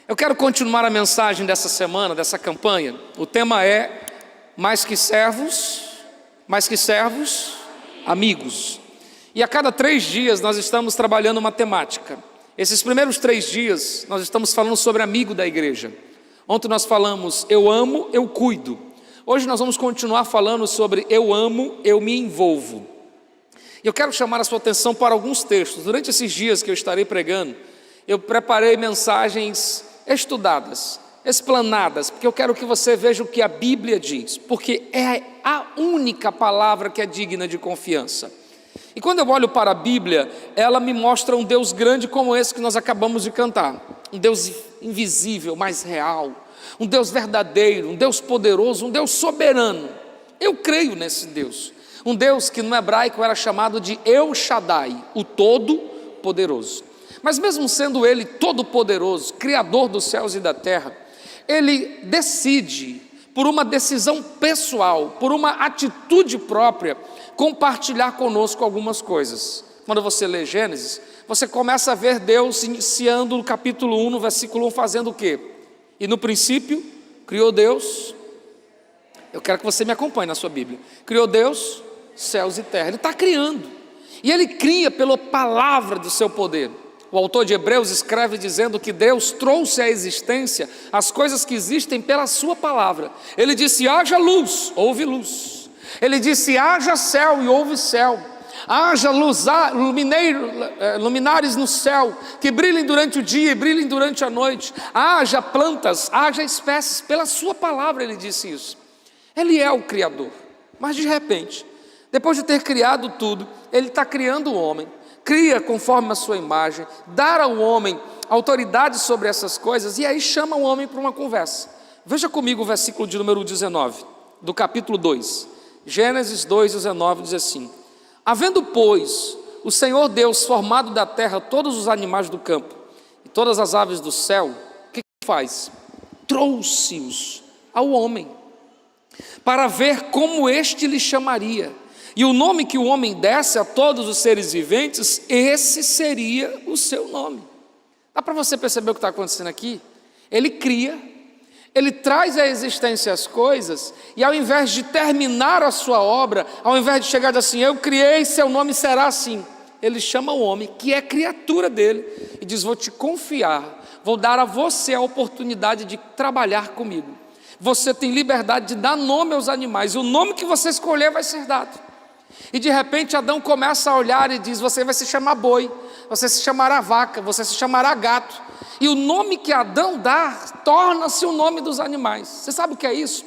Eu quero continuar a mensagem dessa semana, dessa campanha. O tema é mais que servos, amigos. E a cada 3 dias nós estamos trabalhando uma temática. Esses primeiros 3 dias nós estamos falando sobre amigo da igreja. Ontem nós falamos eu amo, eu cuido. Hoje nós vamos continuar falando sobre eu amo, eu me envolvo. E eu quero chamar a sua atenção para alguns textos. Durante esses dias que eu estarei pregando, eu preparei mensagens estudadas, explanadas, porque eu quero que você veja o que a Bíblia diz, porque é a única palavra que é digna de confiança. E quando eu olho para a Bíblia, ela me mostra um Deus grande como esse que nós acabamos de cantar, um Deus invisível, mas real, um Deus verdadeiro, um Deus poderoso, um Deus soberano. Eu creio nesse Deus, um Deus que no hebraico era chamado de El Shaddai, o Todo-Poderoso. Mas mesmo sendo Ele todo-poderoso, Criador dos céus e da terra, Ele decide, por uma decisão pessoal, por uma atitude própria, compartilhar conosco algumas coisas. Quando você lê Gênesis, você começa a ver Deus iniciando no capítulo 1, no versículo 1, fazendo o quê? E no princípio, criou Deus, eu quero que você me acompanhe na sua Bíblia, criou Deus, céus e terra. Ele está criando, e Ele cria pela palavra do seu poder. O autor de Hebreus escreve dizendo que Deus trouxe à existência as coisas que existem pela sua palavra. Ele disse haja luz, houve luz. Ele disse haja céu e houve céu. Haja luminares no céu, que brilhem durante o dia e brilhem durante a noite. Haja plantas, haja espécies. Pela sua palavra ele disse isso. Ele é o Criador. Mas de repente, depois de ter criado tudo, Ele está criando o homem. Cria conforme a sua imagem, dá ao homem autoridade sobre essas coisas, e aí chama o homem para uma conversa. Veja comigo o versículo de número 19, do capítulo 2, Gênesis 2:19 diz assim: havendo, pois, o Senhor Deus formado da terra todos os animais do campo, e todas as aves do céu, o que Ele faz? Trouxe-os ao homem, para ver como este lhe chamaria. E o nome que o homem desse a todos os seres viventes, esse seria o seu nome. Dá para você perceber o que está acontecendo aqui? Ele cria, Ele traz à existência as coisas, e ao invés de terminar a sua obra, ao invés de chegar assim, eu criei, seu nome será assim, Ele chama o homem, que é criatura dele, e diz, vou te confiar, vou dar a você a oportunidade de trabalhar comigo. Você tem liberdade de dar nome aos animais, e o nome que você escolher vai ser dado. E de repente Adão começa a olhar e diz, você vai se chamar boi, você se chamará vaca, você se chamará gato. E o nome que Adão dá, torna-se o nome dos animais. Você sabe o que é isso?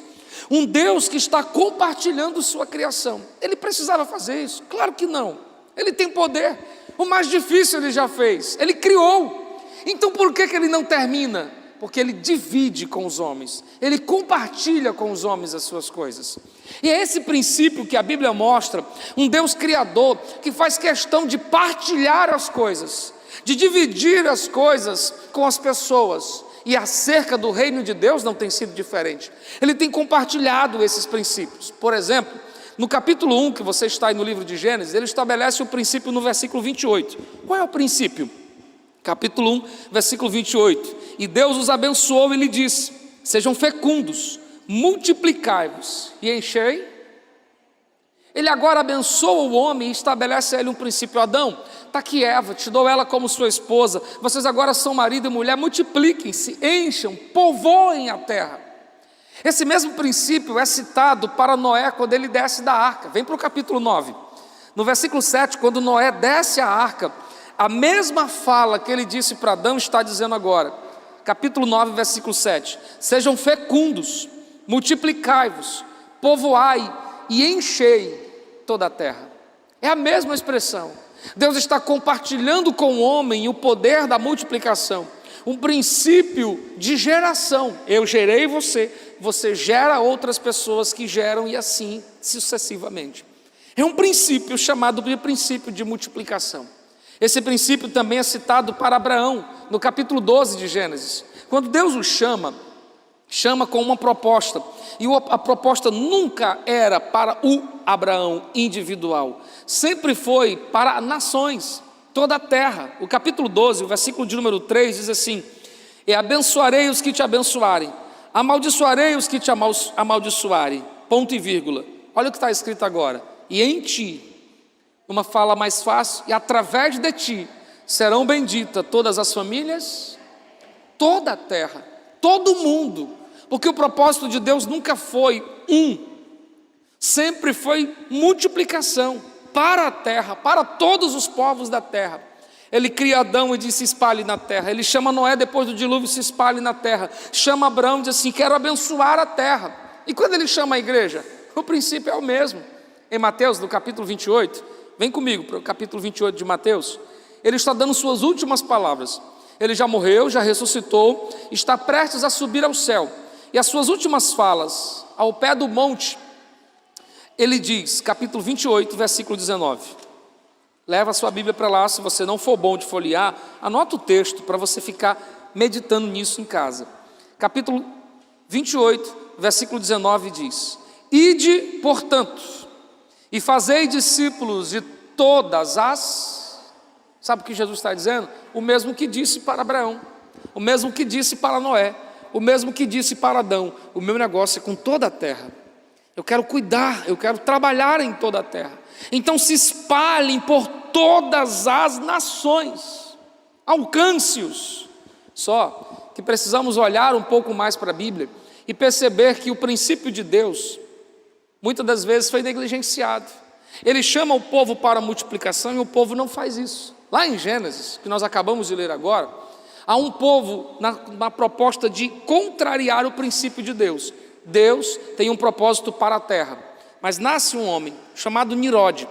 Um Deus que está compartilhando sua criação. Ele precisava fazer isso? Claro que não. Ele tem poder. O mais difícil Ele já fez. Ele criou. Então por que Ele não termina? Porque Ele divide com os homens, Ele compartilha com os homens as suas coisas. E é esse princípio que a Bíblia mostra, um Deus criador, que faz questão de partilhar as coisas, de dividir as coisas com as pessoas. E acerca do reino de Deus não tem sido diferente. Ele tem compartilhado esses princípios. Por exemplo, no capítulo 1, que você está aí no livro de Gênesis, ele estabelece o princípio no versículo 28. Qual é o princípio? Capítulo 1, versículo 28. E Deus os abençoou e lhe disse, sejam fecundos, multiplicai-vos e enchei. Ele agora abençoa o homem e estabelece a ele um princípio. Adão, está aqui Eva, te dou ela como sua esposa, vocês agora são marido e mulher, multipliquem-se, encham, povoem a terra. Esse mesmo princípio é citado para Noé quando ele desce da arca. Vem para o capítulo 9, no versículo 7, quando Noé desce a arca, a mesma fala que ele disse para Adão está dizendo agora. Capítulo 9, versículo 7. Sejam fecundos, multiplicai-vos, povoai e enchei toda a terra. É a mesma expressão. Deus está compartilhando com o homem o poder da multiplicação, um princípio de geração. Eu gerei você, você gera outras pessoas que geram e assim sucessivamente. É um princípio chamado de princípio de multiplicação. Esse princípio também é citado para Abraão, no capítulo 12 de Gênesis. Quando Deus o chama, chama com uma proposta, e a proposta nunca era para o Abraão individual, sempre foi para nações, toda a terra. O capítulo 12, o versículo de número 3 diz assim: e abençoarei os que te abençoarem, amaldiçoarei os que te amaldiçoarem, ponto e vírgula. Olha o que está escrito agora: e em ti, uma fala mais fácil, e através de ti serão benditas todas as famílias, toda a terra, todo mundo, porque o propósito de Deus nunca foi sempre foi multiplicação para a terra, para todos os povos da terra. Ele cria Adão e diz: se espalhe na terra. Ele chama Noé depois do dilúvio: se espalhe na terra. Chama Abraão e diz assim: quero abençoar a terra. E quando ele chama a igreja, o princípio é o mesmo. Em Mateus, no capítulo 28, vem comigo para o capítulo 28 de Mateus, ele está dando suas últimas palavras. Ele já morreu, já ressuscitou, está prestes a subir ao céu, e as suas últimas falas, ao pé do monte, ele diz, capítulo 28, versículo 19, leva a sua Bíblia para lá, se você não for bom de folhear, anota o texto para você ficar meditando nisso em casa. Capítulo 28, versículo 19 diz: ide, portanto, e fazei discípulos de todas as... Sabe o que Jesus está dizendo? O mesmo que disse para Abraão, o mesmo que disse para Noé, o mesmo que disse para Adão: o meu negócio é com toda a terra. Eu quero cuidar, eu quero trabalhar em toda a terra. Então se espalhem por todas as nações, alcance-os. Só que precisamos olhar um pouco mais para a Bíblia e perceber que o princípio de Deus, muitas das vezes, foi negligenciado. Ele chama o povo para a multiplicação e o povo não faz isso. Lá em Gênesis, que nós acabamos de ler agora, há um povo na proposta de contrariar o princípio de Deus. Deus tem um propósito para a terra, mas nasce um homem chamado Nimrod,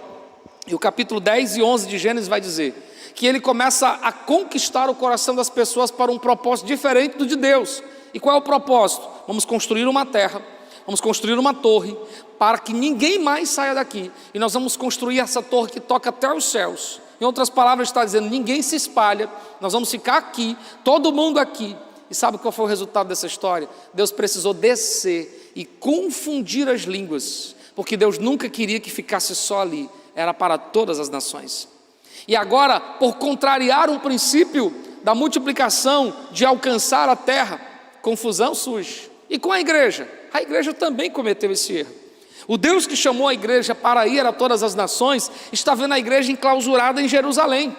e o capítulo 10 e 11 de Gênesis vai dizer que ele começa a conquistar o coração das pessoas para um propósito diferente do de Deus. E qual é o propósito? Vamos construir uma terra, vamos construir uma torre, para que ninguém mais saia daqui, e nós vamos construir essa torre que toca até os céus. Em outras palavras, está dizendo: ninguém se espalha, nós vamos ficar aqui, todo mundo aqui. E sabe qual foi o resultado dessa história? Deus precisou descer e confundir as línguas, porque Deus nunca queria que ficasse só ali, era para todas as nações. E agora, por contrariar um princípio da multiplicação, de alcançar a terra, confusão surge. E com a igreja também cometeu esse erro. O Deus que chamou a igreja para ir a todas as nações, está vendo a igreja enclausurada em Jerusalém.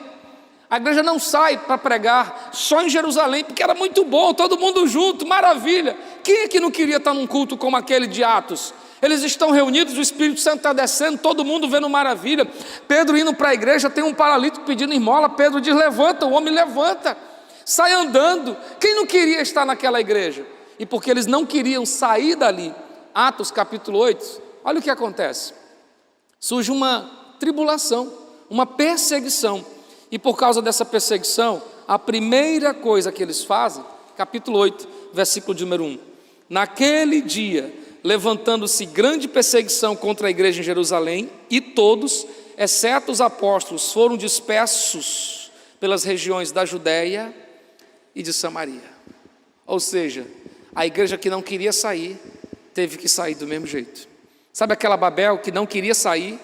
A igreja não sai para pregar só em Jerusalém, porque era muito bom, todo mundo junto, maravilha. Quem é que não queria estar num culto como aquele de Atos? Eles estão reunidos, o Espírito Santo está descendo, todo mundo vendo maravilha. Pedro indo para a igreja, tem um paralítico pedindo esmola, Pedro diz: levanta, o homem levanta, sai andando. Quem não queria estar naquela igreja? E porque eles não queriam sair dali, Atos capítulo 8, olha o que acontece. Surge uma tribulação, uma perseguição. E por causa dessa perseguição, a primeira coisa que eles fazem, capítulo 8, versículo de número 1. Naquele dia, levantando-se grande perseguição contra a igreja em Jerusalém, e todos, exceto os apóstolos, foram dispersos pelas regiões da Judéia e de Samaria. Ou seja, a igreja que não queria sair, teve que sair do mesmo jeito. Sabe aquela Babel que não queria sair,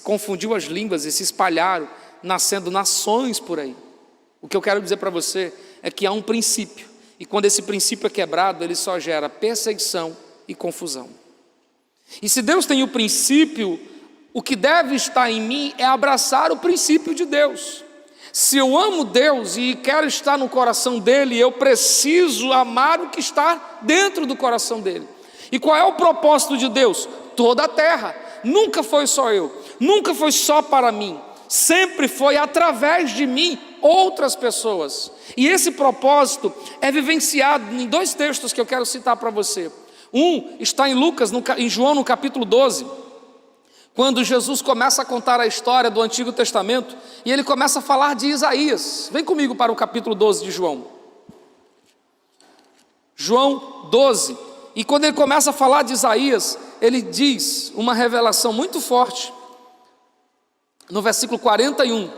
confundiu as línguas e se espalharam, nascendo nações por aí. O que eu quero dizer para você é que há um princípio, e quando esse princípio é quebrado, ele só gera perseguição e confusão. E se Deus tem o princípio, o que deve estar em mim é abraçar o princípio de Deus. Se eu amo Deus e quero estar no coração dele, eu preciso amar o que está dentro do coração dele. E qual é o propósito de Deus? Toda a terra. Nunca foi só eu, nunca foi só para mim, sempre foi através de mim outras pessoas. E esse propósito é vivenciado em dois textos que eu quero citar para você. Um está em Lucas, em João no capítulo 12, quando Jesus começa a contar a história do Antigo Testamento, e ele começa a falar de Isaías. Vem comigo para o capítulo 12 de João. João 12, e quando ele começa a falar de Isaías, ele diz uma revelação muito forte. No versículo 41,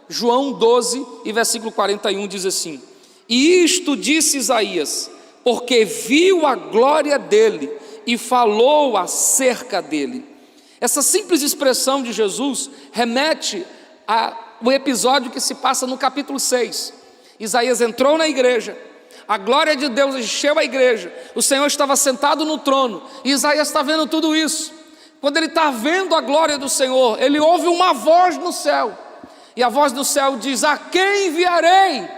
João 12 e versículo 41 diz assim: e isto disse Isaías: porque viu a glória dele e falou acerca dele. Essa simples expressão de Jesus remete ao episódio que se passa no capítulo 6. Isaías entrou na igreja, a glória de Deus encheu a igreja, o Senhor estava sentado no trono, e Isaías está vendo tudo isso. Quando ele está vendo a glória do Senhor, ele ouve uma voz no céu, e a voz do céu diz: a quem enviarei?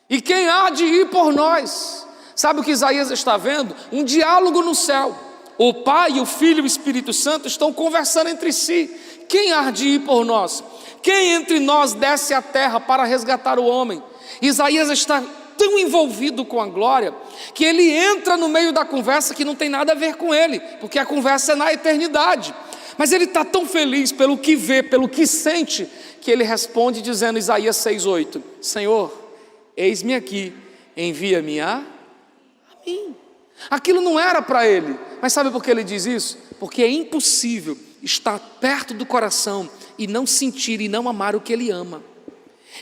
E quem há de ir por nós? Sabe o que Isaías está vendo? Um diálogo no céu. O Pai, o Filho e o Espírito Santo estão conversando entre si. Quem há de ir por nós? Quem entre nós desce à terra para resgatar o homem? Isaías está tão envolvido com a glória, que ele entra no meio da conversa que não tem nada a ver com ele, porque a conversa é na eternidade. Mas ele está tão feliz pelo que vê, pelo que sente, que ele responde dizendo, Isaías 6,8: Senhor, eis-me aqui, envia-me a mim. Aquilo não era para ele, mas sabe por que ele diz isso? Porque é impossível estar perto do coração e não sentir e não amar o que ele ama.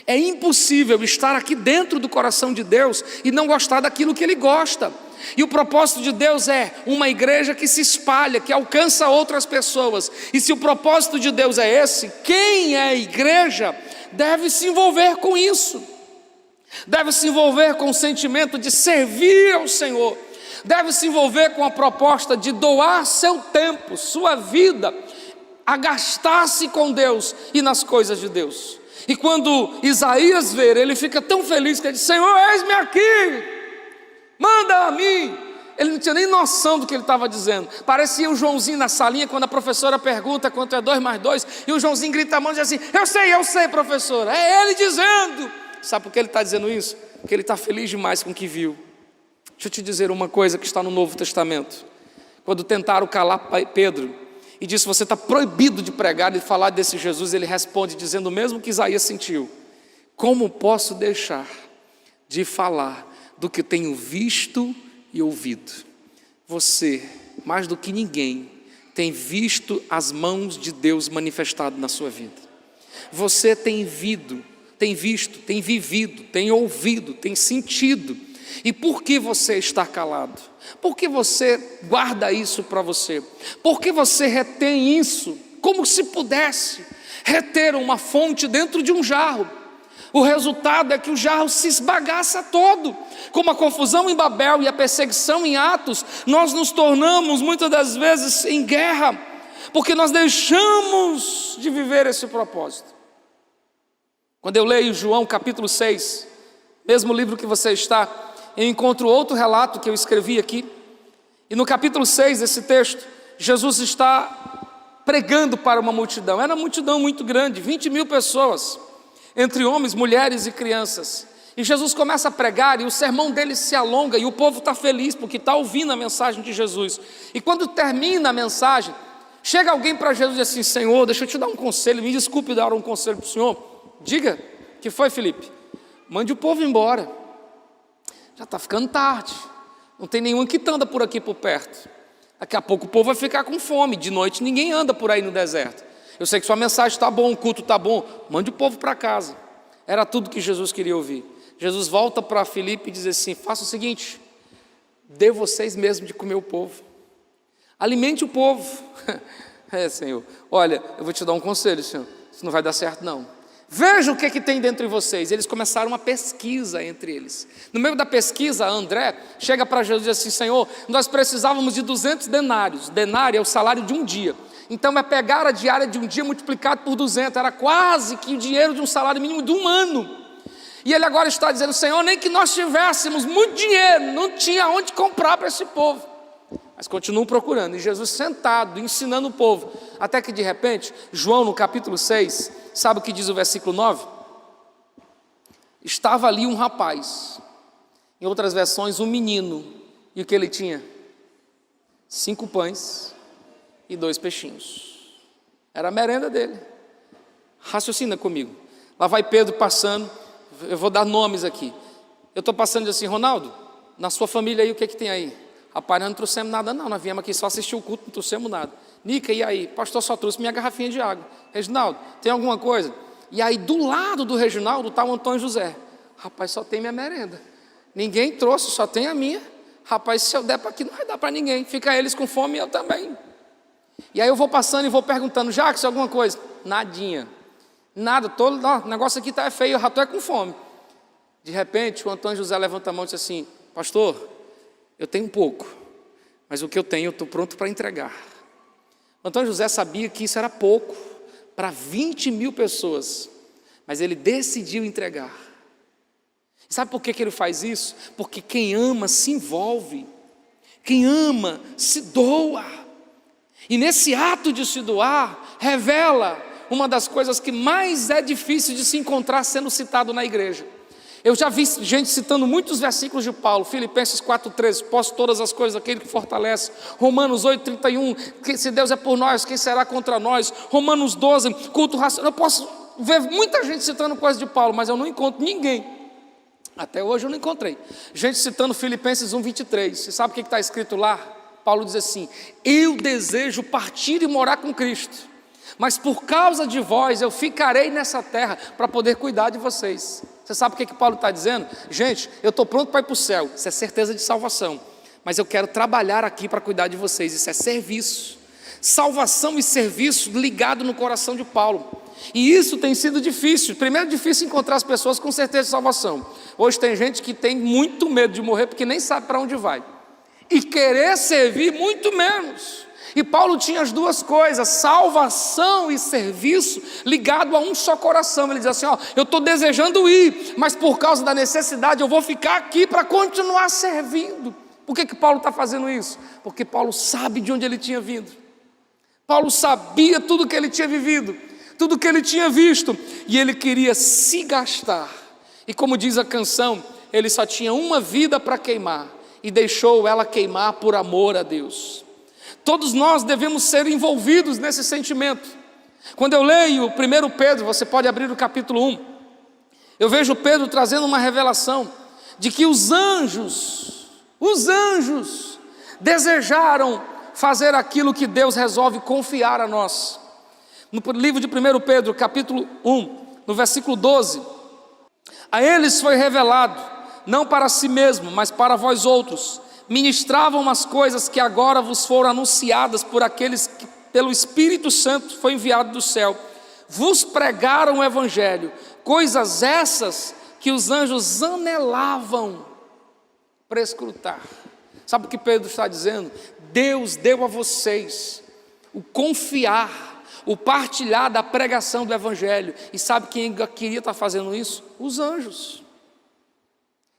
É impossível estar aqui dentro do coração de Deus e não gostar daquilo que Ele gosta. E o propósito de Deus é uma igreja que se espalha, que alcança outras pessoas. E se o propósito de Deus é esse, quem é igreja deve se envolver com isso. Deve se envolver com o sentimento de servir ao Senhor. Deve se envolver com a proposta de doar seu tempo, sua vida, a gastar-se com Deus e nas coisas de Deus. E quando Isaías vê, ele fica tão feliz que ele diz, Senhor, eis-me aqui, manda a mim. Ele não tinha nem noção do que ele estava dizendo. Parecia o Joãozinho na salinha, quando a professora pergunta quanto é 2 mais 2, e o Joãozinho grita a mão e diz assim, eu sei professora. É ele dizendo. Sabe por que ele está dizendo isso? Porque ele está feliz demais com o que viu. Deixa eu te dizer uma coisa que está no Novo Testamento. Quando tentaram calar Pedro e disse, você está proibido de pregar e falar desse Jesus, ele responde dizendo o mesmo que Isaías sentiu: como posso deixar de falar do que tenho visto e ouvido? Você, mais do que ninguém, tem visto as mãos de Deus manifestado na sua vida. Você tem visto, tem vivido, tem ouvido, tem sentido. E por que você está calado? Por que você guarda isso para você? Por que você retém isso? Como se pudesse reter uma fonte dentro de um jarro. O resultado é que o jarro se esbagaça todo. Como a confusão em Babel e a perseguição em Atos, nós nos tornamos muitas das vezes em guerra, porque nós deixamos de viver esse propósito. Quando eu leio João capítulo 6, mesmo livro que você está, eu encontro outro relato que eu escrevi aqui, e no capítulo 6 desse texto, Jesus está pregando para uma multidão. Era uma multidão muito grande, 20.000 pessoas, entre homens, mulheres e crianças. E Jesus começa a pregar, e o sermão dele se alonga, e o povo está feliz, porque está ouvindo a mensagem de Jesus. E quando termina a mensagem, chega alguém para Jesus e diz assim, Senhor, deixa eu te dar um conselho, me desculpe dar um conselho para o Senhor. Diga, que foi, Felipe? Mande o povo embora. Já está ficando tarde, não tem nenhum que anda por aqui por perto. Daqui a pouco o povo vai ficar com fome, de noite ninguém anda por aí no deserto. Eu sei que sua mensagem está bom, o culto está bom, mande o povo para casa. Era tudo que Jesus queria ouvir. Jesus volta para Filipe e diz assim, faça o seguinte, dê vocês mesmos de comer o povo. Alimente o povo. Senhor, olha, eu vou te dar um conselho, Senhor, isso não vai dar certo não. Veja o que tem dentro de vocês. Eles começaram uma pesquisa entre eles. No meio da pesquisa, André chega para Jesus e diz assim, Senhor, nós precisávamos de 200 denários. Denário é o salário de um dia. Então é pegar a diária de um dia multiplicado por 200. Era quase que o dinheiro de um salário mínimo de um ano. E ele agora está dizendo, Senhor, nem que nós tivéssemos muito dinheiro, não tinha onde comprar para esse povo. Mas continuam procurando, e Jesus sentado, ensinando o povo, até que de repente, João no capítulo 6, sabe o que diz o versículo 9? Estava ali um rapaz, em outras versões um menino, e o que ele tinha? 5 pães e 2 peixinhos, era a merenda dele. Raciocina comigo, lá vai Pedro passando, eu vou dar nomes aqui, eu estou passando e diz assim, Ronaldo, na sua família aí o que tem aí? Rapaz, nós não trouxemos nada não, nós viemos aqui só assistir o culto, não trouxemos nada. Nica, e aí? Pastor só trouxe minha garrafinha de água. Reginaldo, tem alguma coisa? E aí do lado do Reginaldo está o Antônio José. Rapaz, só tem minha merenda. Ninguém trouxe, só tem a minha. Rapaz, se eu der para aqui, não vai dar para ninguém. Fica eles com fome e eu também. E aí eu vou passando e vou perguntando: Jacques, alguma coisa? Nadinha. Nada, o negócio aqui está feio, eu já estou com fome. De repente, o Antônio José levanta a mão e diz assim: pastor, eu tenho um pouco, mas o que eu tenho eu estou pronto para entregar. O Antônio José sabia que isso era pouco para 20 mil pessoas, mas ele decidiu entregar. Sabe por que ele faz isso? Porque quem ama se envolve, quem ama se doa, e nesse ato de se doar, revela uma das coisas que mais é difícil de se encontrar sendo citado na igreja. Eu já vi gente citando muitos versículos de Paulo: Filipenses 4,13, posso todas as coisas aquele que fortalece. Romanos 8,31, que se Deus é por nós, quem será contra nós? Romanos 12, culto racional. Eu posso ver muita gente citando coisas de Paulo, mas eu não encontro ninguém, até hoje eu não encontrei, gente citando Filipenses 1,23. Você sabe o que está escrito lá? Paulo diz assim: eu desejo partir e morar com Cristo, mas por causa de vós eu ficarei nessa terra para poder cuidar de vocês. Você sabe o que Paulo está dizendo? Gente, eu estou pronto para ir para o céu, isso é certeza de salvação, mas eu quero trabalhar aqui para cuidar de vocês, isso é serviço. Salvação e serviço ligado no coração de Paulo. E isso tem sido difícil. Primeiro, difícil encontrar as pessoas com certeza de salvação. Hoje tem gente que tem muito medo de morrer porque nem sabe para onde vai, e querer servir muito menos. E Paulo tinha as duas coisas, salvação e serviço, ligado a um só coração. Ele diz assim: eu estou desejando ir, mas por causa da necessidade eu vou ficar aqui para continuar servindo. Por que Paulo está fazendo isso? Porque Paulo sabe de onde ele tinha vindo. Paulo sabia tudo que ele tinha vivido, tudo que ele tinha visto, e ele queria se gastar. E como diz a canção, ele só tinha uma vida para queimar, e deixou ela queimar por amor a Deus. Todos nós devemos ser envolvidos nesse sentimento. Quando eu leio 1 Pedro, você pode abrir o capítulo 1, eu vejo Pedro trazendo uma revelação de que os anjos desejaram fazer aquilo que Deus resolve confiar a nós. No livro de 1 Pedro, capítulo 1, no versículo 12, a eles foi revelado, não para si mesmo, mas para vós outros, ministravam as coisas que agora vos foram anunciadas por aqueles que pelo Espírito Santo foi enviado do céu, vos pregaram o Evangelho, coisas essas que os anjos anelavam para escrutar. Sabe o que Pedro está dizendo? Deus deu a vocês o confiar, o partilhar da pregação do Evangelho. E sabe quem queria estar fazendo isso? Os anjos.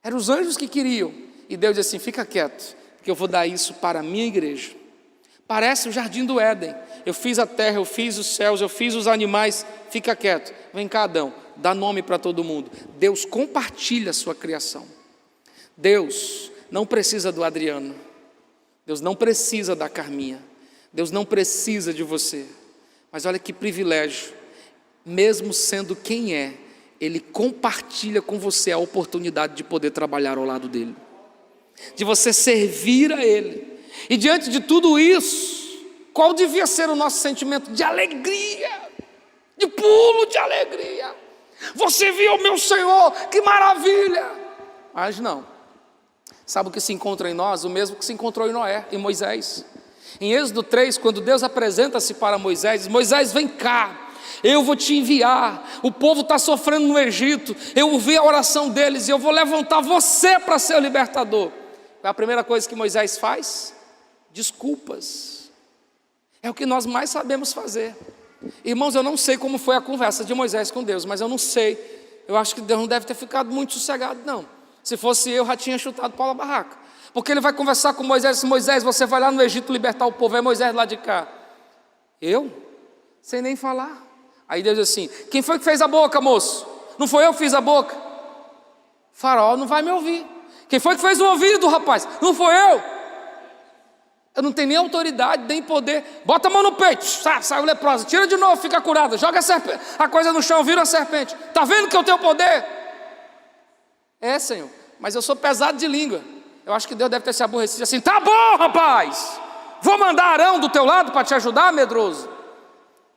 Eram os anjos que queriam. E Deus disse assim: fica quieto, porque eu vou dar isso para a minha igreja. Parece o jardim do Éden. Eu fiz a terra, eu fiz os céus, eu fiz os animais. Fica quieto. Vem cá, Adão, dá nome para todo mundo. Deus compartilha a sua criação. Deus não precisa do Adriano. Deus não precisa da Carminha. Deus não precisa de você. Mas olha que privilégio. Mesmo sendo quem é, Ele compartilha com você a oportunidade de poder trabalhar ao lado dEle, de você servir a Ele. E diante de tudo isso, qual devia ser o nosso sentimento? De alegria, de pulo de alegria. Você viu o meu Senhor, que maravilha! Mas não. Sabe o que se encontra em nós? O mesmo que se encontrou em Noé, em Moisés. Em Êxodo 3, quando Deus apresenta-se para Moisés, diz: Moisés, vem cá, eu vou te enviar, o povo está sofrendo no Egito, eu ouvi a oração deles e eu vou levantar você para ser o libertador. É a primeira coisa que Moisés faz? Desculpas. É o que nós mais sabemos fazer. Irmãos, eu não sei como foi a conversa de Moisés com Deus, mas eu não sei, eu acho que Deus não deve ter ficado muito sossegado não. Se fosse eu, já tinha chutado Paulo a barraca. Porque ele vai conversar com Moisés e diz: Moisés, você vai lá no Egito libertar o povo. É Moisés lá de cá. Eu? Sem nem falar. Aí Deus diz assim: quem foi que fez a boca, moço? Não foi eu que fiz a boca? Faraó não vai me ouvir. Quem foi que fez o ouvido, rapaz? Não foi eu. Eu não tenho nem autoridade, nem poder. Bota a mão no peito, saiu leprosa. Tira de novo, fica curada. Joga a coisa no chão, vira a serpente. Está vendo que eu tenho poder? É, Senhor, mas eu sou pesado de língua. Eu acho que Deus deve ter se aborrecido assim: tá bom, rapaz, vou mandar Arão do teu lado para te ajudar, medroso.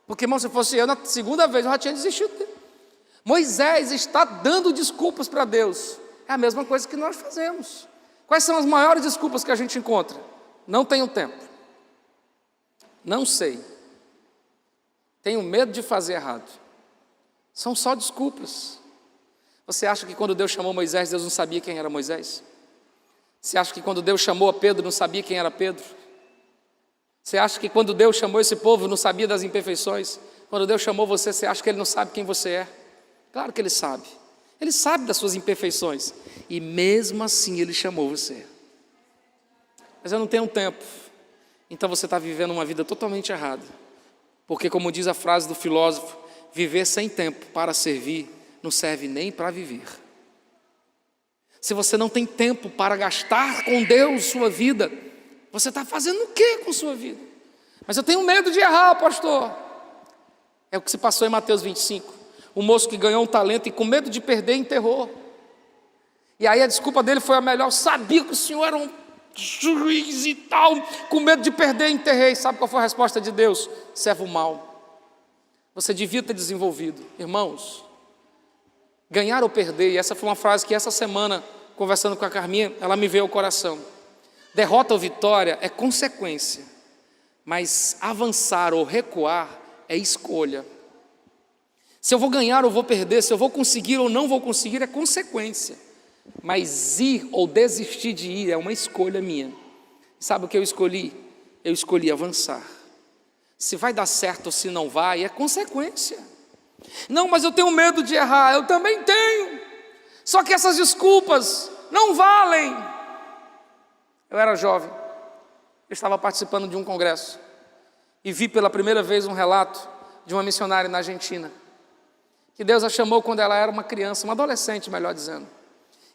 Porque, irmão, se fosse eu, na segunda vez eu já tinha desistido dele. Moisés está dando desculpas para Deus. É a mesma coisa que nós fazemos. Quais são as maiores desculpas que a gente encontra? Não tenho tempo. Não sei. Tenho medo de fazer errado. São só desculpas. Você acha que quando Deus chamou Moisés, Deus não sabia quem era Moisés? Você acha que quando Deus chamou a Pedro, não sabia quem era Pedro? Você acha que quando Deus chamou esse povo, não sabia das imperfeições? Quando Deus chamou você, você acha que Ele não sabe quem você é? Claro que Ele sabe. Ele sabe das suas imperfeições. E mesmo assim Ele chamou você. Mas eu não tenho tempo. Então você está vivendo uma vida totalmente errada. Porque como diz a frase do filósofo, viver sem tempo para servir, não serve nem para viver. Se você não tem tempo para gastar com Deus sua vida, você está fazendo o que com sua vida? Mas eu tenho medo de errar, pastor. É o que se passou em Mateus 25. O moço que ganhou um talento e com medo de perder, enterrou. E aí a desculpa dele foi a melhor. Eu sabia que o senhor era um juiz e tal, com medo de perder, enterrei. Sabe qual foi a resposta de Deus? Servo mau. Você devia ter desenvolvido. Irmãos, ganhar ou perder, e essa foi uma frase que essa semana, conversando com a Carminha, ela me veio ao coração. Derrota ou vitória é consequência, mas avançar ou recuar é escolha. Se eu vou ganhar ou vou perder, se eu vou conseguir ou não vou conseguir, é consequência. Mas ir ou desistir de ir é uma escolha minha. Sabe o que eu escolhi? Eu escolhi avançar. Se vai dar certo ou se não vai, é consequência. Não, mas eu tenho medo de errar. Eu também tenho. Só que essas desculpas não valem. Eu era jovem. Eu estava participando de um congresso. E vi pela primeira vez um relato de uma missionária na Argentina. Que Deus a chamou quando ela era uma criança, uma adolescente, melhor dizendo.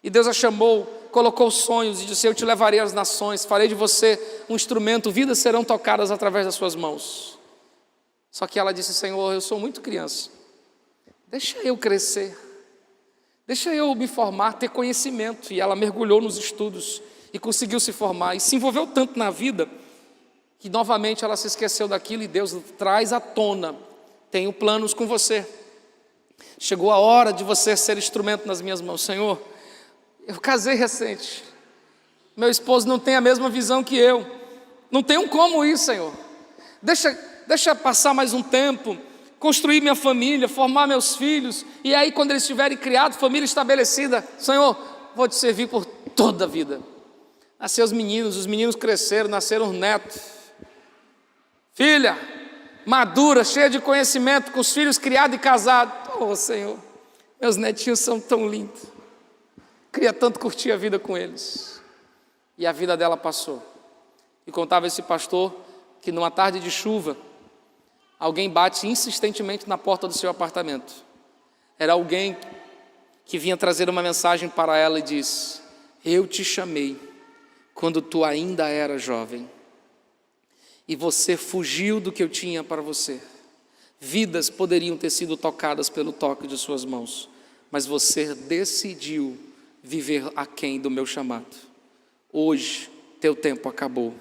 E Deus a chamou, colocou sonhos e disse: eu te levarei às nações, farei de você um instrumento, vidas serão tocadas através das suas mãos. Só que ela disse: Senhor, eu sou muito criança, deixa eu crescer, deixa eu me formar, ter conhecimento. E ela mergulhou nos estudos e conseguiu se formar, e se envolveu tanto na vida, que novamente ela se esqueceu daquilo, e Deus traz à tona: tenho planos com você, chegou a hora de você ser instrumento nas minhas mãos. Senhor, eu casei recente, meu esposo não tem a mesma visão que eu, não tenho como ir, Senhor, deixa passar mais um tempo, construir minha família, formar meus filhos, e aí quando eles estiverem criados, família estabelecida, Senhor, vou te servir por toda a vida. Nasceram os meninos cresceram, nasceram os netos, filha, madura, cheia de conhecimento, com os filhos criados e casados. Oh Senhor, meus netinhos são tão lindos, queria tanto curtir a vida com eles. E a vida dela passou. E contava esse pastor que numa tarde de chuva, alguém bate insistentemente na porta do seu apartamento. Era alguém que vinha trazer uma mensagem para ela e diz: eu te chamei quando tu ainda era jovem, e você fugiu do que eu tinha para você. Vidas poderiam ter sido tocadas pelo toque de suas mãos, mas você decidiu viver aquém do meu chamado. Hoje teu tempo acabou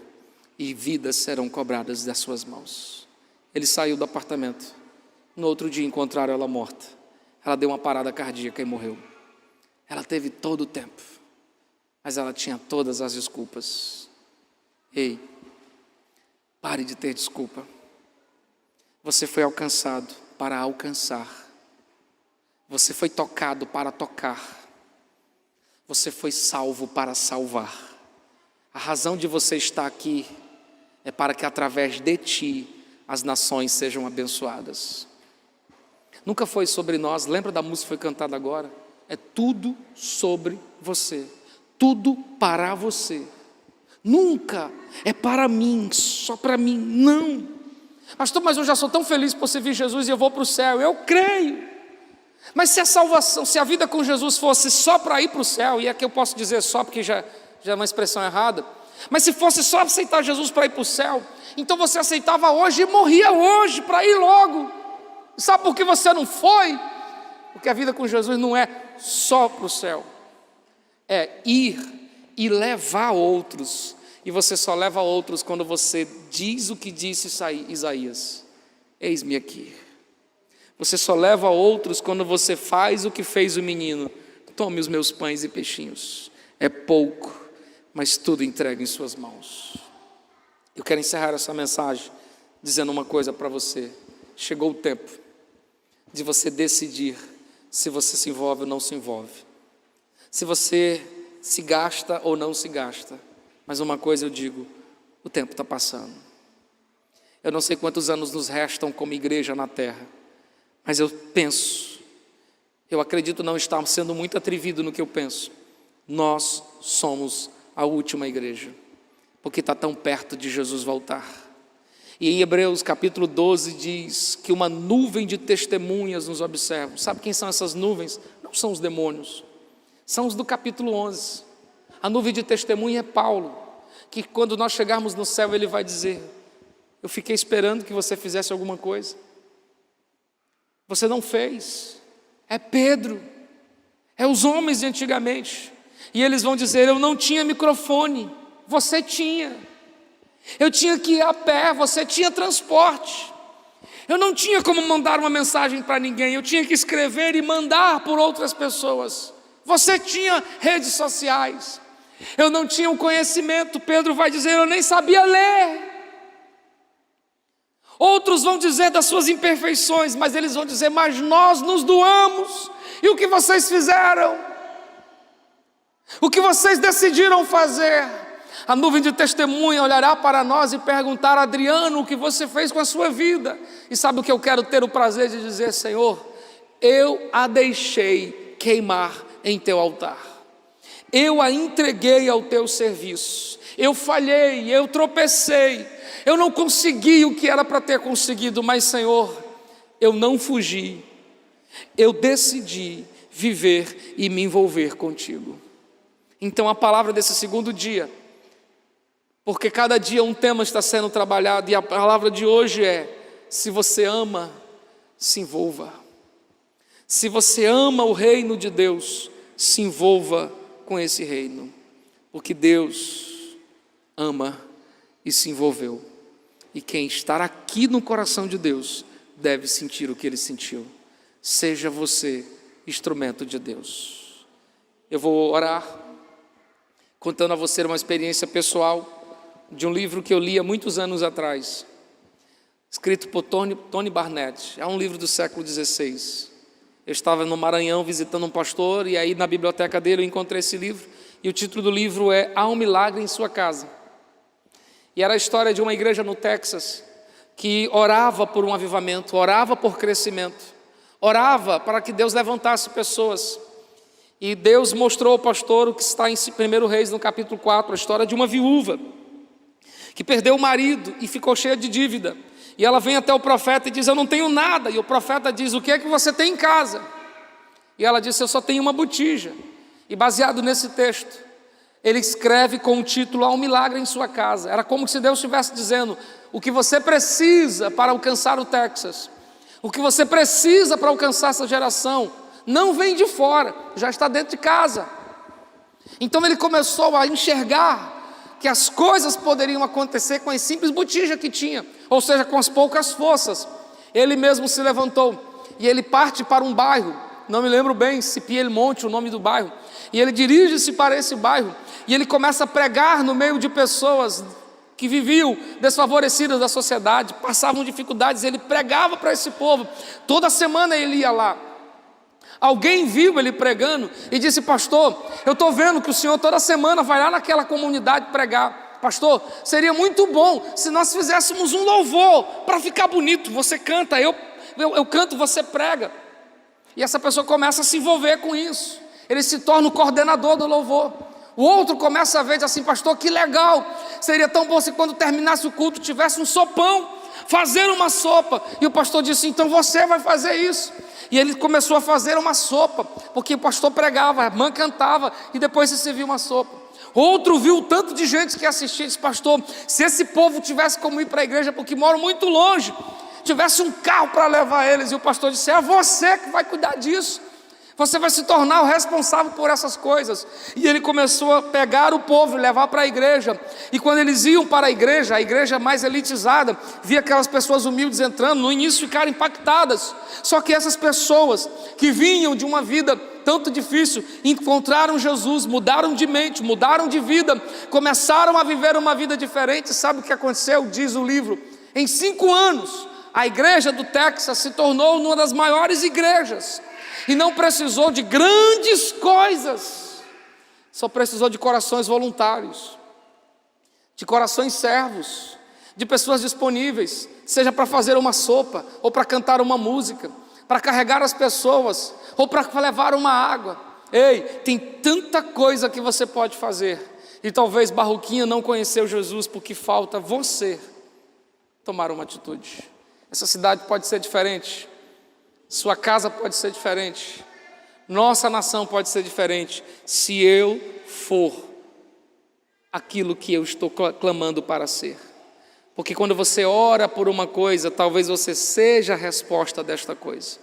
e vidas serão cobradas das suas mãos. Ele saiu do apartamento. No outro dia encontraram ela morta. Ela deu uma parada cardíaca e morreu. Ela teve todo o tempo, mas ela tinha todas as desculpas. Ei, pare de ter desculpa. Você foi alcançado para alcançar. Você foi tocado para tocar. Você foi salvo para salvar. A razão de você estar aqui é para que através de ti as nações sejam abençoadas. Nunca foi sobre nós, lembra da música que foi cantada agora? É tudo sobre você, tudo para você. Nunca é para mim, só para mim, não. Pastor, mas eu já sou tão feliz por servir Jesus e eu vou para o céu. Eu creio. Mas se a salvação, se a vida com Jesus fosse só para ir para o céu, e é que eu posso dizer só porque já é uma expressão errada, mas se fosse só aceitar Jesus para ir para o céu, então você aceitava hoje e morria hoje para ir logo. Sabe por que você não foi? Porque a vida com Jesus não é só para o céu, é ir e levar outros. E você só leva outros quando você diz o que disse Isaías: eis-me aqui. Você só leva outros quando você faz o que fez o menino: tome os meus pães e peixinhos. É pouco, mas tudo entregue em suas mãos. Eu quero encerrar essa mensagem dizendo uma coisa para você. Chegou o tempo de você decidir se você se envolve ou não se envolve. Se você se gasta ou não se gasta. Mas uma coisa eu digo, o tempo está passando. Eu não sei quantos anos nos restam como igreja na terra, mas eu acredito não estar sendo muito atrevido no que eu penso. Nós somos a última igreja, porque está tão perto de Jesus voltar. E em Hebreus capítulo 12 diz que uma nuvem de testemunhas nos observa. Sabe quem são essas nuvens? Não são os demônios, são os do capítulo 11. A nuvem de testemunha é Paulo, que quando nós chegarmos no céu ele vai dizer: eu fiquei esperando que você fizesse alguma coisa, você não fez. É Pedro, é os homens de antigamente, e eles vão dizer: eu não tinha microfone, você tinha. Eu tinha que ir a pé, você tinha transporte. Eu não tinha como mandar uma mensagem para ninguém, eu tinha que escrever e mandar por outras pessoas. Você tinha redes sociais. Eu não tinha o conhecimento. Pedro vai dizer: eu nem sabia ler. Outros vão dizer das suas imperfeições, mas eles vão dizer: mas nós nos doamos. E o que vocês fizeram? O que vocês decidiram fazer? A nuvem de testemunha olhará para nós e perguntar: Adriano, o que você fez com a sua vida? E sabe o que eu quero ter o prazer de dizer? Senhor, eu a deixei queimar em teu altar, eu a entreguei ao teu serviço. Eu falhei, eu tropecei, eu não consegui o que era para ter conseguido, mas Senhor, eu não fugi, eu decidi viver e me envolver contigo. Então a palavra desse segundo dia, porque cada dia um tema está sendo trabalhado, e a palavra de hoje é: se você ama, se envolva. Se você ama o reino de Deus, se envolva com esse reino, porque Deus ama e se envolveu, e quem está aqui no coração de Deus deve sentir o que ele sentiu. Seja você instrumento de Deus. Eu vou orar contando a você uma experiência pessoal de um livro que eu li há muitos anos atrás, escrito por Tony Barnett. É um livro do século XVI. Eu estava no Maranhão visitando um pastor, e aí na biblioteca dele eu encontrei esse livro, e o título do livro é Há um Milagre em Sua Casa. E era a história de uma igreja no Texas, que orava por um avivamento, orava por crescimento, orava para que Deus levantasse pessoas. E Deus mostrou ao pastor o que está em 1 Reis, no capítulo 4, a história de uma viúva, que perdeu o marido e ficou cheia de dívida. E ela vem até o profeta e diz: eu não tenho nada. E o profeta diz: o que é que você tem em casa? E ela disse: eu só tenho uma botija. E baseado nesse texto, ele escreve com o título: Há um milagre em sua casa. Era como se Deus estivesse dizendo: o que você precisa para alcançar o Texas, o que você precisa para alcançar essa geração, não vem de fora, já está dentro de casa. Então ele começou a enxergar que as coisas poderiam acontecer com as simples botijas que tinha, ou seja, com as poucas forças. Ele mesmo se levantou e ele parte para um bairro, não me lembro bem se Pielmonte, o nome do bairro, e ele dirige-se para esse bairro, e ele começa a pregar no meio de pessoas que viviam desfavorecidas da sociedade, passavam dificuldades. Ele pregava para esse povo, toda semana ele ia lá. Alguém viu ele pregando e disse: pastor, eu estou vendo que o senhor toda semana vai lá naquela comunidade pregar. Pastor, seria muito bom se nós fizéssemos um louvor para ficar bonito. Você canta, eu canto, você prega. E essa pessoa começa a se envolver com isso. Ele se torna o coordenador do louvor. O outro começa a ver e diz assim: pastor, que legal, seria tão bom se quando terminasse o culto tivesse um sopão, fazer uma sopa. E o pastor disse: então você vai fazer isso. E ele começou a fazer uma sopa, porque o pastor pregava, a irmã cantava, e depois se servia uma sopa. Outro viu o tanto de gente que assistia e disse: pastor, se esse povo tivesse como ir para a igreja, porque moram muito longe, tivesse um carro para levar eles. E o pastor disse: é você que vai cuidar disso. Você vai se tornar o responsável por essas coisas. E ele começou a pegar o povo e levar para a igreja. E quando eles iam para a igreja mais elitizada, via aquelas pessoas humildes entrando, no início ficaram impactadas. Só que essas pessoas que vinham de uma vida tanto difícil, encontraram Jesus, mudaram de mente, mudaram de vida, começaram a viver uma vida diferente. Sabe o que aconteceu? Diz o livro, em 5 anos, a igreja do Texas se tornou uma das maiores igrejas. E não precisou de grandes coisas, só precisou de corações voluntários, de corações servos, de pessoas disponíveis, seja para fazer uma sopa, ou para cantar uma música, para carregar as pessoas, ou para levar uma água. Ei, tem tanta coisa que você pode fazer, e talvez Barroquinha não conheceu Jesus porque falta você tomar uma atitude. Essa cidade pode ser diferente. Sua casa pode ser diferente, nossa nação pode ser diferente, se eu for aquilo que eu estou clamando para ser. Porque quando você ora por uma coisa, talvez você seja a resposta desta coisa.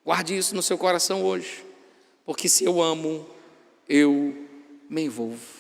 Guarde isso no seu coração hoje, porque se eu amo, eu me envolvo.